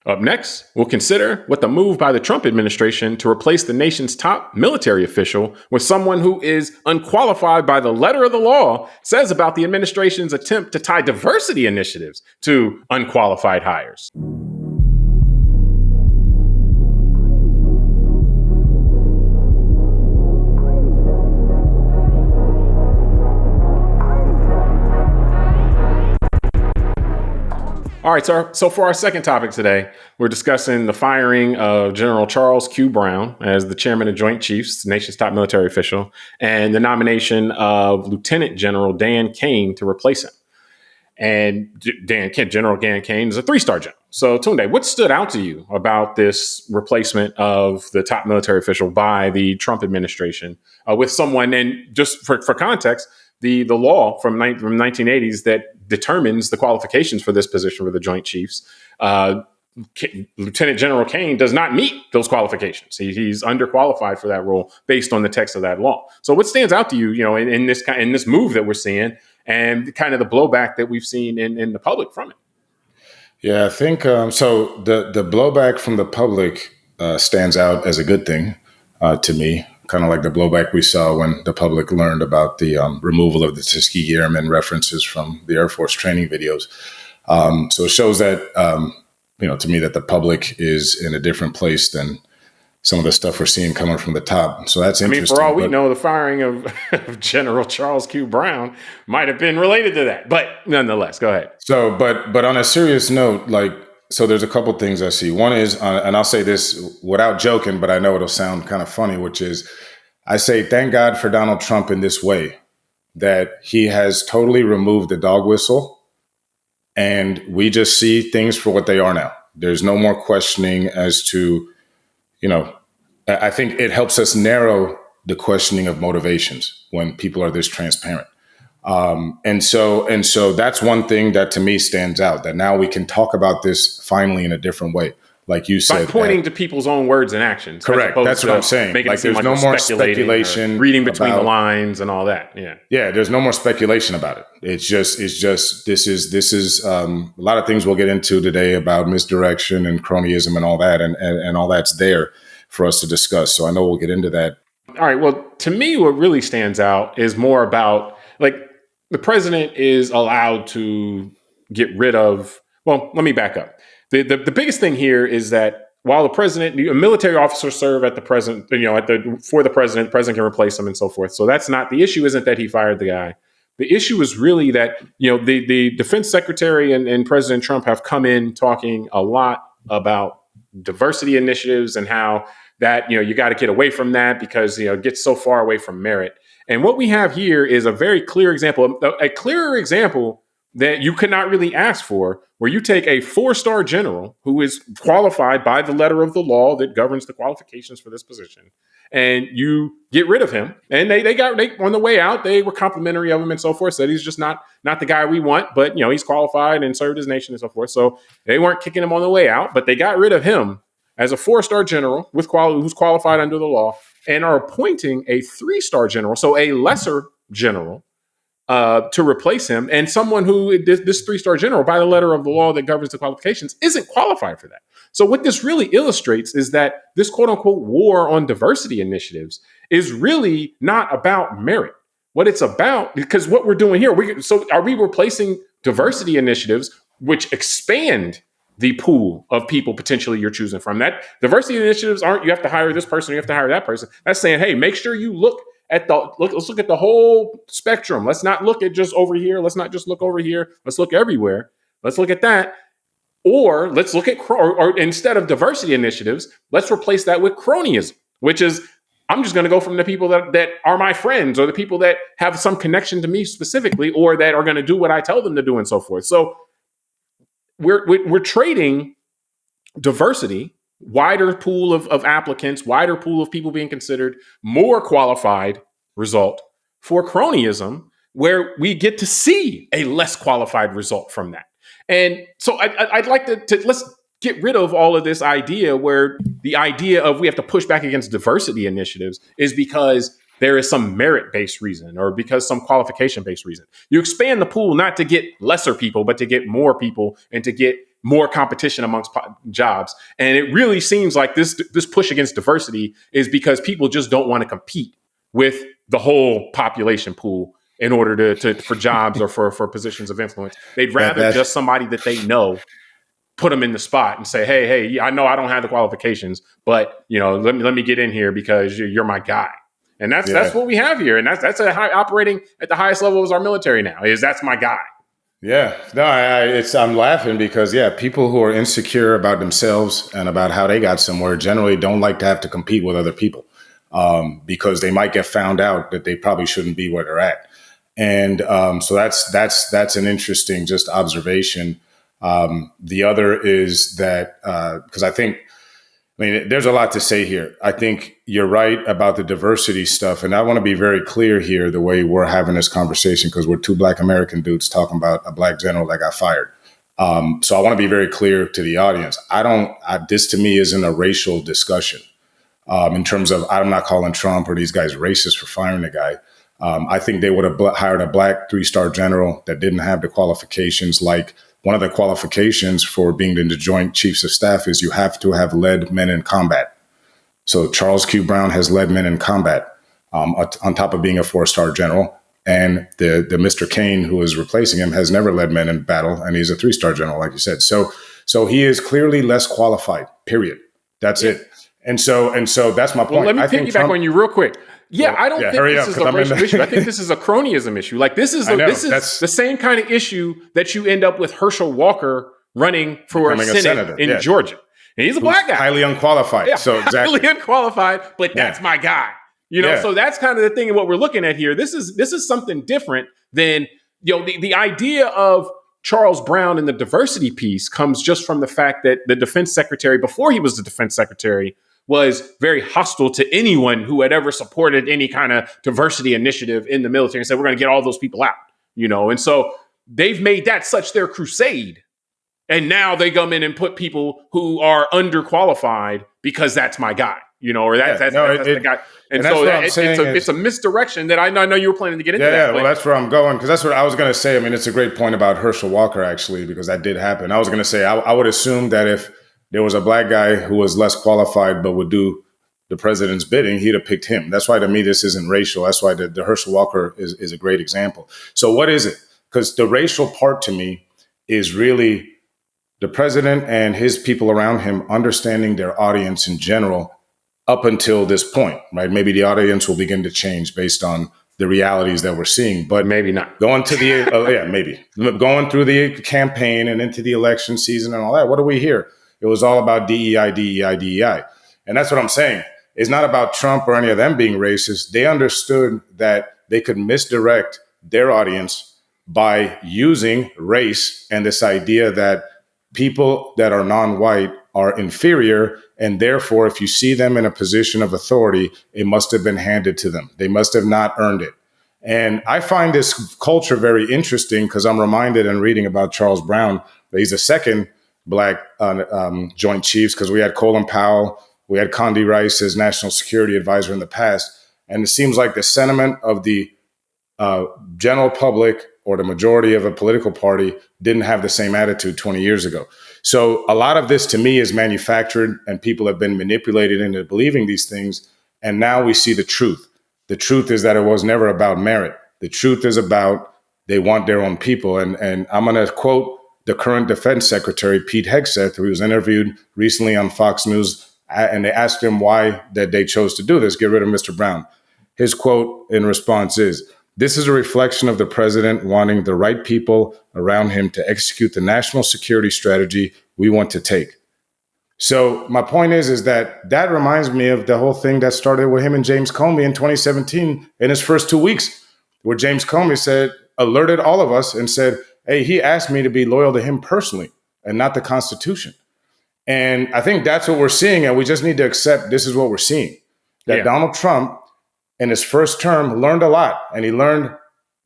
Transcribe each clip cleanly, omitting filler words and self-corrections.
Up next, we'll consider what the move by the Trump administration to replace the nation's top military official with someone who is unqualified by the letter of the law says about the administration's attempt to tie diversity initiatives to unqualified hires. All right, so for our second topic today, we're discussing the firing of General Charles Q. Brown as the chairman of Joint Chiefs, the nation's top military official, and the nomination of Lieutenant General Dan Caine to replace him. And General Dan Caine is a 3-star general. So, Tunde, what stood out to you about this replacement of the top military official by the Trump administration with someone, and just for context, the law from 1980s that determines the qualifications for this position for the Joint Chiefs, Lieutenant General Caine does not meet those qualifications. He's underqualified for that role based on the text of that law. So what stands out to you, in this move that we're seeing and kind of the blowback that we've seen in the public from it? Yeah, I think so. The blowback from the public stands out as a good thing to me. Kind of like the blowback we saw when the public learned about the removal of the Tuskegee Airmen references from the Air Force training videos. So it shows that, to me, that the public is in a different place than some of the stuff we're seeing coming from the top. So that's interesting. For all we know, the firing of General Charles Q. Brown might have been related to that. But nonetheless, go ahead. So, but on a serious note, so there's a couple things I see. One is, and I'll say this without joking, but I know it'll sound kind of funny, which is I say, thank God for Donald Trump in this way, that he has totally removed the dog whistle and we just see things for what they are now. There's no more questioning as to, I think it helps us narrow the questioning of motivations when people are this transparent. And so that's one thing that to me stands out, that now we can talk about this finally in a different way. Like you said, by pointing to people's own words and actions. Correct. That's what I'm saying. Like there's no more speculation, reading between the lines and all that. Yeah. Yeah. There's no more speculation about it. It's just, this is a lot of things we'll get into today about misdirection and cronyism and all that. And all that's there for us to discuss. So I know we'll get into that. All right. Well, to me, what really stands out is more about the president is allowed to get rid of. Well, let me back up. The biggest thing here is that while the president, a military officer serve at the president, for the president can replace him and so forth. So that's not the issue. Isn't that he fired the guy? The issue is really that the defense secretary and President Trump have come in talking a lot about diversity initiatives and how that you got to get away from that because it gets so far away from merit. And what we have here is a very clear example, a clearer example that you could not really ask for, where you take a 4-star general who is qualified by the letter of the law that governs the qualifications for this position, and you get rid of him. And they on the way out, they were complimentary of him and so forth, said he's just not the guy we want, but he's qualified and served his nation and so forth. So they weren't kicking him on the way out, but they got rid of him as a 4-star general who's qualified under the law, and are appointing a 3-star general, so a lesser general, to replace him, and someone who this 3-star general, by the letter of the law that governs the qualifications, isn't qualified for that. So what this really illustrates is that this quote unquote war on diversity initiatives is really not about merit. What it's about, because what we're doing here, are we replacing diversity initiatives which expand the pool of people potentially you're choosing from? That diversity initiatives aren't, you have to hire this person, you have to hire that person. That's saying, hey, make sure you let's look at the whole spectrum. Let's not look at just over here. Let's not just look over here. Let's look everywhere. Let's look at that. Or let's look at, or instead of diversity initiatives, let's replace that with cronyism, which is, I'm just going to go from the people that are my friends, or the people that have some connection to me specifically, or that are going to do what I tell them to do and so forth. So we're trading diversity, wider pool of applicants, wider pool of people being considered, more qualified result, for cronyism, where we get to see a less qualified result from that. And so I'd like to let's get rid of all of this idea where the idea of we have to push back against diversity initiatives is because there is some merit-based reason or because some qualification-based reason. You expand the pool not to get lesser people, but to get more people and to get more competition amongst jobs. And it really seems like this push against diversity is because people just don't want to compete with the whole population pool in order to for jobs or for positions of influence. They'd rather just somebody that they know put them in the spot and say, hey, I know I don't have the qualifications, but let me get in here because you're my guy. And that's what we have here. And that's operating at the highest level as our military now is that's my guy. Yeah, no, I'm laughing because people who are insecure about themselves and about how they got somewhere generally don't like to have to compete with other people because they might get found out that they probably shouldn't be where they're at. And so that's an interesting just observation. The other is that because there's a lot to say here. I think you're right about the diversity stuff. And I want to be very clear here the way we're having this conversation because we're two Black American dudes talking about a Black general that got fired. So I want to be very clear to the audience. This to me isn't a racial discussion in terms of I'm not calling Trump or these guys racist for firing the guy. I think they would have hired a Black 3-star general that didn't have the qualifications. Like one of the qualifications for being in the Joint Chiefs of Staff is you have to have led men in combat. So Charles Q. Brown has led men in combat on top of being a 4-star general. And the Mr. Caine, who is replacing him, has never led men in battle. And he's a 3-star general, like you said. So he is clearly less qualified, period. That's it. And so that's my point. Well, let me piggyback on you real quick. I don't think this is a racial issue. I think this is a cronyism issue. Like this is the same kind of issue that you end up with Herschel Walker running for a Senate in Georgia. And he's a Black guy. Highly unqualified. Yeah, so exactly. Highly unqualified, but that's my guy. So that's kind of the thing of what we're looking at here. This is something different than, the idea of Charles Brown and the diversity piece comes just from the fact that the defense secretary, before he was the defense secretary, was very hostile to anyone who had ever supported any kind of diversity initiative in the military and said, we're going to get all those people out, And so they've made that such their crusade. And now they come in and put people who are underqualified because that's my guy, or that's the guy. And so it's a misdirection that I know you were planning to get into. Yeah, well, that's where I'm going because that's what I was going to say. I mean, it's a great point about Herschel Walker, actually, because that did happen. I was going to say I would assume that if there was a Black guy who was less qualified but would do the president's bidding, he'd have picked him. That's why, to me, this isn't racial. That's why the Herschel Walker is a great example. So what is it? Because the racial part to me is really the president and his people around him understanding their audience in general up until this point, right? Maybe the audience will begin to change based on the realities that we're seeing, but maybe not. Going to the, maybe. Going through the campaign and into the election season and all that, what do we hear? It was all about DEI, DEI, DEI. And that's what I'm saying. It's not about Trump or any of them being racist. They understood that they could misdirect their audience by using race and this idea that people that are non-white are inferior. And therefore, if you see them in a position of authority, it must have been handed to them. They must have not earned it. And I find this culture very interesting because I'm reminded in reading about Charles Brown that he's the second Black Joint Chiefs, because we had Colin Powell, we had Condi Rice as National Security Advisor in the past. And it seems like the sentiment of the general public or the majority of a political party didn't have the same attitude 20 years ago. So a lot of this to me is manufactured and people have been manipulated into believing these things. And now we see the truth. The truth is that it was never about merit. The truth is about they want their own people. And I'm going to quote the current defense secretary, Pete Hegseth, who was interviewed recently on Fox News, and they asked him why that they chose to do this, get rid of Mr. Brown. His quote in response is, "This is a reflection of the president wanting the right people around him to execute the national security strategy we want to take." So my point is that reminds me of the whole thing that started with him and James Comey in 2017 in his first 2 weeks, where James Comey alerted all of us and said, hey, he asked me to be loyal to him personally and not the Constitution. And I think that's what we're seeing. And we just need to accept this is what we're seeing, that Donald Trump in his first term learned a lot. And he learned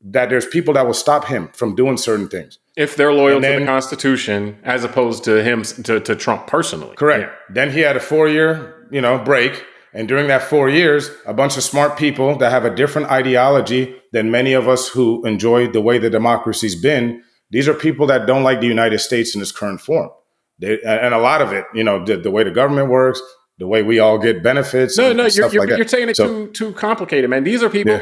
that there's people that will stop him from doing certain things. If they're loyal to the Constitution, as opposed to him, to Trump personally. Correct. Yeah. Then he had a 4-year, break. And during that 4 years, a bunch of smart people that have a different ideology than many of us who enjoy the way the democracy's been, these are people that don't like the United States in its current form. And a lot of it, the way the government works, the way we all get benefits, No, and stuff like that. you're taking it too complicated, man. These are people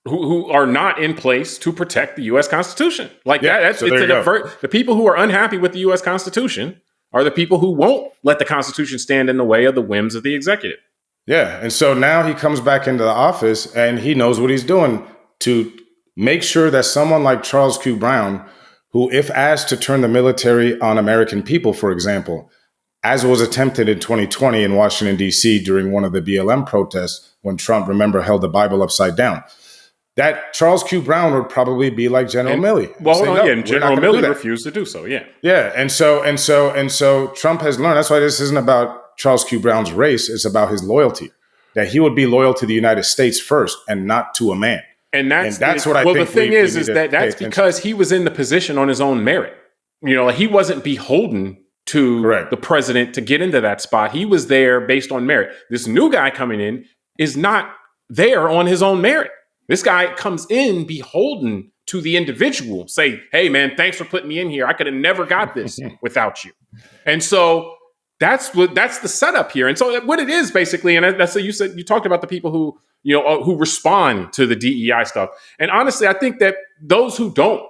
who are not in place to protect the U.S. Constitution. The people who are unhappy with the U.S. Constitution are the people who won't let the Constitution stand in the way of the whims of the executive. Yeah, and so now he comes back into the office and he knows what he's doing to make sure that someone like Charles Q. Brown, who, if asked to turn the military on American people, for example, as was attempted in 2020 in Washington, D.C. during one of the BLM protests when Trump, remember, held the Bible upside down, that Charles Q. Brown would probably be like General Milley. And General Milley refused to do so, yeah. Yeah, and so Trump has learned. That's why this isn't about Charles Q. Brown's race. It's about his loyalty, that he would be loyal to the United States first and not to a man. And that's what I think. Well, the thing is that's because he was in the position on his own merit. He wasn't beholden to the president to get into that spot. He was there based on merit. This new guy coming in is not there on his own merit. This guy comes in beholden to the individual, say, hey, man, thanks for putting me in here. I could have never got this without you. And so that's the setup here. And so what it is basically, and that's what you said, you talked about the people who respond to the DEI stuff. And honestly, I think that those who don't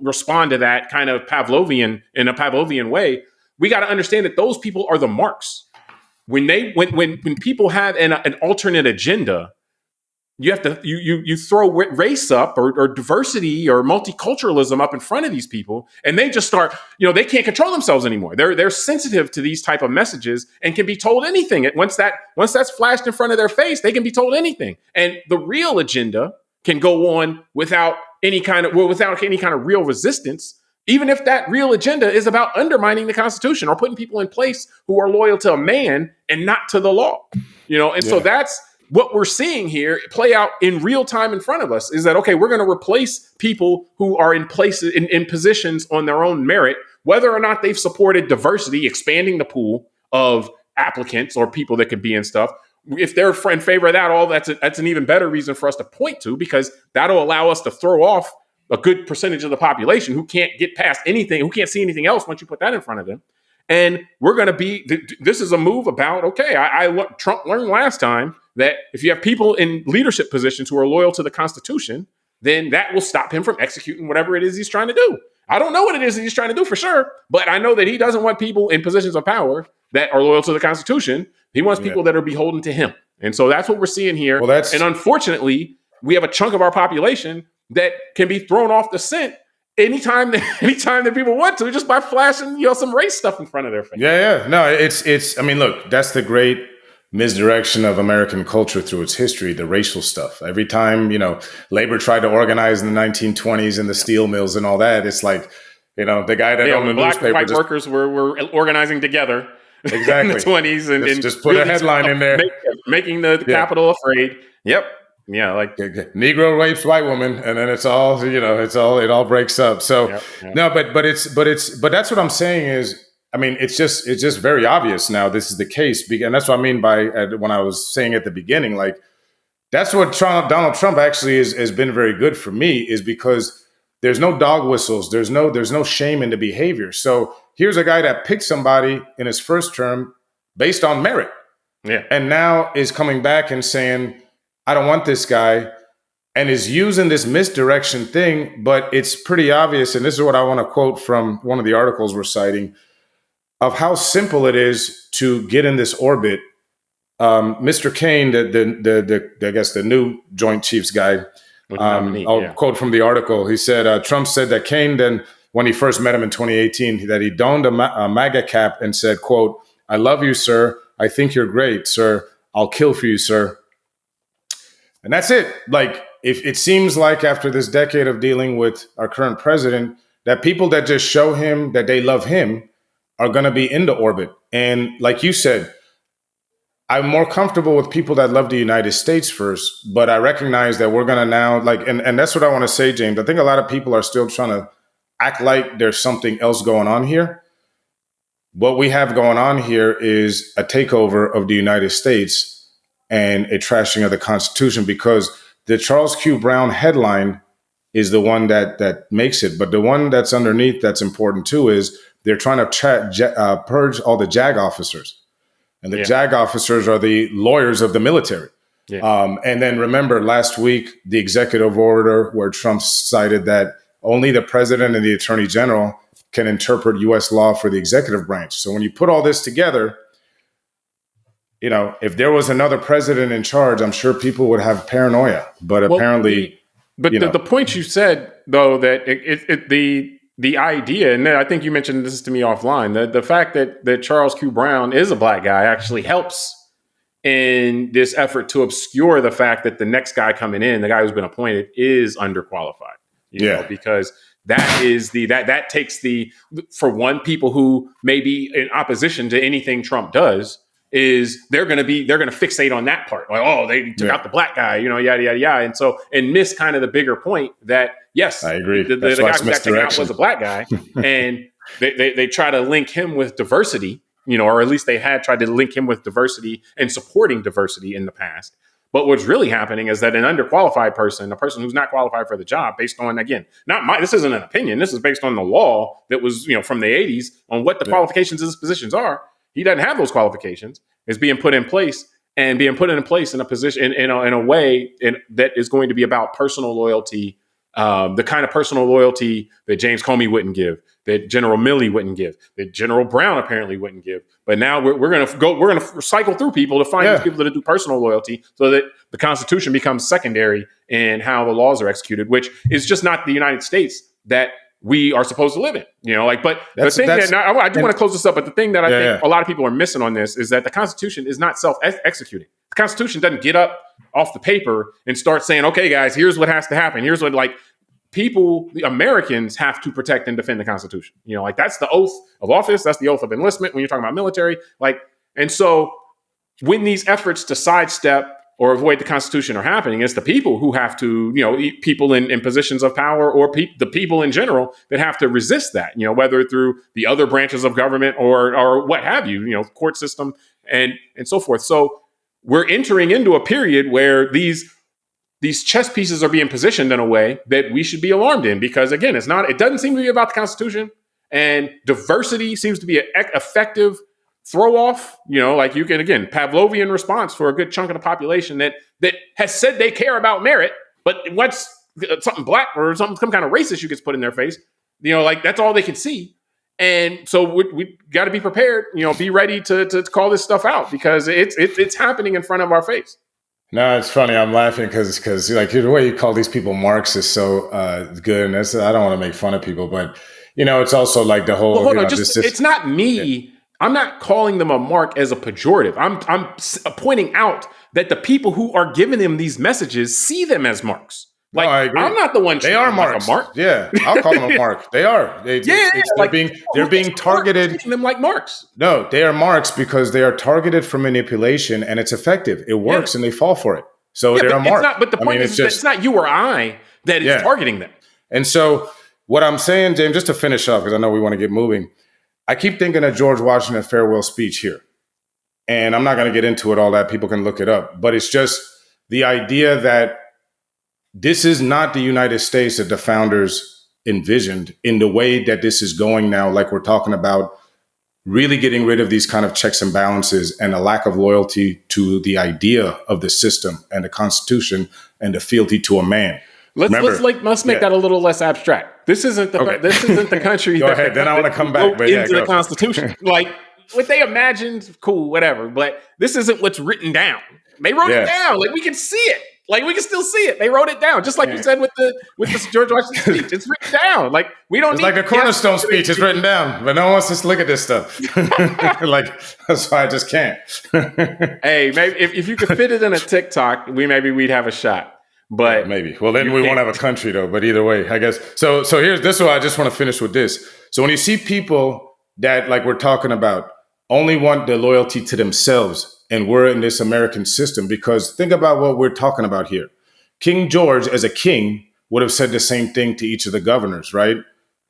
respond to that kind of Pavlovian way, we got to understand that those people are the marks. When people have an alternate agenda, you have to you throw race up or diversity or multiculturalism up in front of these people, and they just start, they can't control themselves anymore. They're sensitive to these type of messages and can be told anything. Once that's flashed in front of their face, they can be told anything. And the real agenda can go on without any kind of real resistance, even if that real agenda is about undermining the Constitution or putting people in place who are loyal to a man and not to the law. So that's what we're seeing here play out in real time in front of us, is that, okay, we're going to replace people who are in places in positions on their own merit, whether or not they've supported diversity, expanding the pool of applicants or people that could be in stuff. If they're in favor of that, that's an even better reason for us to point to, because that'll allow us to throw off a good percentage of the population who can't get past anything, who can't see anything else once you put that in front of them. And we're going to be, this is a move about, okay, Trump learned last time that if you have people in leadership positions who are loyal to the Constitution, then that will stop him from executing whatever it is he's trying to do. I don't know what it is that he's trying to do for sure, but I know that he doesn't want people in positions of power that are loyal to the Constitution. He wants people that are beholden to him. And so that's what we're seeing here. And unfortunately, we have a chunk of our population that can be thrown off the scent anytime that people want to, just by flashing, some race stuff in front of their face. Yeah. No, it's, I mean, look, that's the great misdirection of American culture through its history, the racial stuff. Every time, labor tried to organize in the 1920s and the steel mills and all that, it's like, the guy that owned the newspaper. White workers were organizing together exactly in the 20s and just put really a headline in there. Making the Capitol afraid. Yep. Yeah, like Negro rapes white woman, and then it all breaks up. So no, but that's what I'm saying is, I mean, it's just very obvious now this is the case, and that's what I mean by when I was saying at the beginning, like that's what Donald Trump actually has been very good for me, is because there's no dog whistles, there's no shame in the behavior. So here's a guy that picked somebody in his first term based on merit, and now is coming back and saying, I don't want this guy, and is using this misdirection thing. But it's pretty obvious, and this is what I want to quote from one of the articles we're citing, of how simple it is to get in this orbit. Mr. Caine, I guess the new Joint Chiefs guy, I'll quote from the article. He said, Trump said that Caine then, when he first met him in 2018, that he donned a MAGA cap and said, quote, "I love you, sir. I think you're great, sir. I'll kill for you, sir." And that's it. Like, if it seems like after this decade of dealing with our current president, that people that just show him that they love him are going to be in the orbit. And like you said, I'm more comfortable with people that love the United States first, but I recognize that we're going to now, and that's what I want to say, James. I think a lot of people are still trying to act like there's something else going on here. What we have going on here is a takeover of the United States and a trashing of the Constitution, because the Charles Q. Brown headline is the one that makes it. But the one that's underneath that's important too is they're trying to purge all the JAG officers. And the JAG officers are the lawyers of the military. Yeah. And then remember last week, the executive order where Trump cited that only the president and the attorney general can interpret U.S. law for the executive branch. So when you put all this together, if there was another president in charge, I'm sure people would have paranoia. But apparently, the point you said though, that the idea, and I think you mentioned this to me offline, the fact that Charles Q. Brown is a black guy actually helps in this effort to obscure the fact that the next guy coming in, the guy who's been appointed, is underqualified. You know, because that is that takes for one, people who may be in opposition to anything Trump does, is they're going to fixate on that part, like, oh, they took out the black guy, yada yada yada, and miss kind of the bigger point that yes, I agree. The guy who got taken out was a black guy, and they try to link him with diversity, or at least they had tried to link him with diversity and supporting diversity in the past. But what's really happening is that an underqualified person, a person who's not qualified for the job, based on, again, this isn't an opinion, this is based on the law that was, from the 80s on what the qualifications of his positions are. He doesn't have those qualifications. It's being put in place in a position in a way that is going to be about personal loyalty, the kind of personal loyalty that James Comey wouldn't give, that General Milley wouldn't give, that General Brown apparently wouldn't give. But now we're going to cycle through people to find these people that do personal loyalty, so that the Constitution becomes secondary in how the laws are executed, which is just not the United States that we are supposed to live in, but the thing that I do want to close this up, but the thing that I think a lot of people are missing on this is that the Constitution is not self-executing. The Constitution doesn't get up off the paper and start saying, okay, guys, here's what has to happen. Here's what, people, the Americans, have to protect and defend the Constitution. That's the oath of office. That's the oath of enlistment when you're talking about military. And so when these efforts to sidestep or avoid the Constitution are happening, it's the people who have to, people in positions of power, or the people in general that have to resist that, whether through the other branches of government or what have you, court system and so forth. So we're entering into a period where these chess pieces are being positioned in a way that we should be alarmed in, because again, it doesn't seem to be about the Constitution, and diversity seems to be an effective throw off, you can, again, Pavlovian response for a good chunk of the population that has said they care about merit, but once something black or some kind of race issue gets put in their face, that's all they can see. And so we got to be prepared, be ready to call this stuff out, because it's happening in front of our face. No, it's funny. I'm laughing because the way you call these people Marx is so good. And I don't want to make fun of people, but it's also like the whole. Well, hold on, it's not me. Yeah. I'm not calling them a mark as a pejorative. I'm pointing out that the people who are giving them these messages see them as marks. I agree. I'm not the one. They are marks. Mark. Yeah, I'll call them a mark. They are. They're being targeted. Treating them like marks. No, they are marks because they are targeted for manipulation, and it's effective. It works, and they fall for it. So they're a mark. But the point is, it's not you or I that is targeting them. And so what I'm saying, James, just to finish up, because I know we want to get moving, I keep thinking of George Washington's farewell speech here. And I'm not going to get into it all that. People can look it up. But it's just the idea that this is not the United States that the founders envisioned in the way that this is going now, like we're talking about, really getting rid of these kind of checks and balances and a lack of loyalty to the idea of the system and the Constitution and the fealty to a man. Let's make that a little less abstract. This isn't the country. Go ahead. Then I want to come back. But into the Constitution, what they imagined, cool, whatever. But this isn't what's written down. They wrote it down. We can see it. We can still see it. They wrote it down, just like you said with the George Washington speech. It's written down. We don't. It's like the Cornerstone speech is written down, but no one wants to look at this stuff. That's why I just can't. Hey, maybe if you could fit it in a TikTok, we'd have a shot. But maybe. Well, then we won't have a country though. But either way, I guess. So here's this. Why I just want to finish with this. So when you see people that, like we're talking about, only want the loyalty to themselves, and we're in this American system, because think about what we're talking about here. King George, as a king, would have said the same thing to each of the governors, right?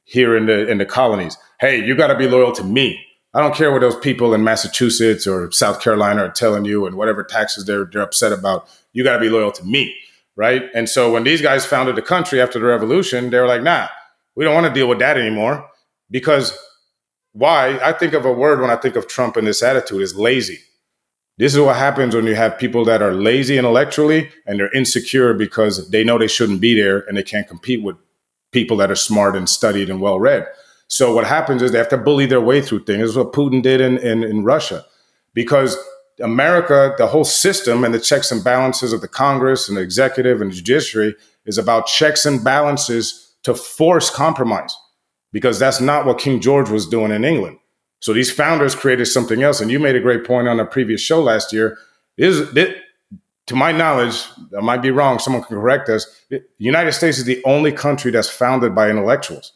Here in the colonies. Hey, you got to be loyal to me. I don't care what those people in Massachusetts or South Carolina are telling you and whatever taxes they're upset about. You got to be loyal to me. Right. And so when these guys founded the country after the revolution, they were like, nah, we don't want to deal with that anymore, because why I think of a word when I think of Trump and this attitude is lazy. This is what happens when you have people that are lazy intellectually and they're insecure because they know they shouldn't be there and they can't compete with people that are smart and studied and well-read. So what happens is they have to bully their way through things. This is what Putin did in Russia. Because America, the whole system and the checks and balances of the Congress and the executive and the judiciary is about checks and balances to force compromise. Because that's not what King George was doing in England. So these founders created something else. And you made a great point on a previous show last year. To my knowledge, I might be wrong, someone can correct us, the United States is the only country that's founded by intellectuals.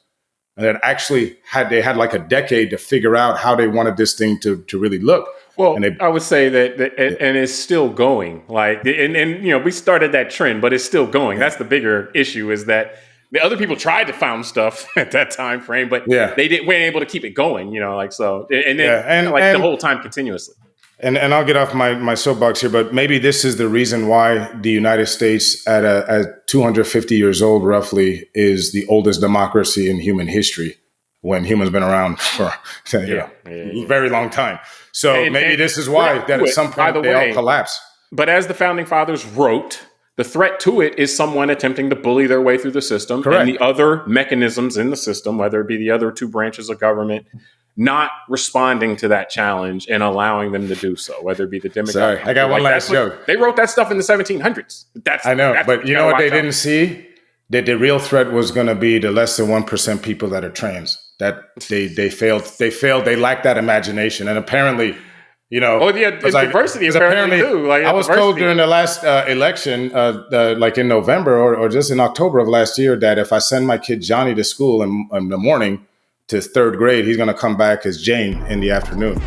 And that actually had like a decade to figure out how they wanted this thing to really look. Well, I would say that and it's still going. Like, and we started that trend, but it's still going. That's the bigger issue, is that the other people tried to found stuff at that time frame, but they weren't able to keep it going, so. And then the whole time continuously. And I'll get off my soapbox here, but maybe this is the reason why the United States at 250 years old, roughly, is the oldest democracy in human history, when humans been around for a very long time. So maybe this is why that at some point they all collapse. But as the founding fathers wrote, the threat to it is someone attempting to bully their way through the system. Correct. And the other mechanisms in the system, whether it be the other two branches of government, not responding to that challenge and allowing them to do so, whether it be the Democrats. Sorry, I got one last joke. They wrote that stuff in the 1700s. I know, but you know what they didn't see? That the real threat was going to be the less than 1% people that are trans. That they failed. They lacked that imagination, and apparently, diversity apparently too. Like, I was told during the last election, like in November or just in October of last year, that if I send my kid Johnny to school in the morning to third grade, he's going to come back as Jane in the afternoon.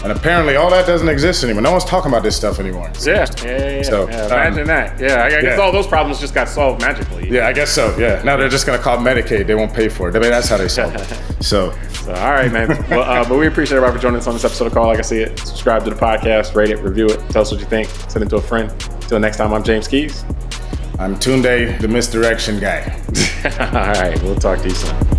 And apparently all that doesn't exist anymore. No one's talking about this stuff anymore. Yeah. So, imagine that. Yeah, I guess all those problems just got solved magically. Yeah, I guess so. Yeah. Now they're just going to call Medicaid. They won't pay for it. I mean, that's how they solve it. So all right, man. Well, but we appreciate everybody for joining us on this episode of Call Like I See It. Subscribe to the podcast, rate it, review it, tell us what you think, send it to a friend. Until next time, I'm James Keys. I'm Tunde, the misdirection guy. All right, we'll talk to you soon.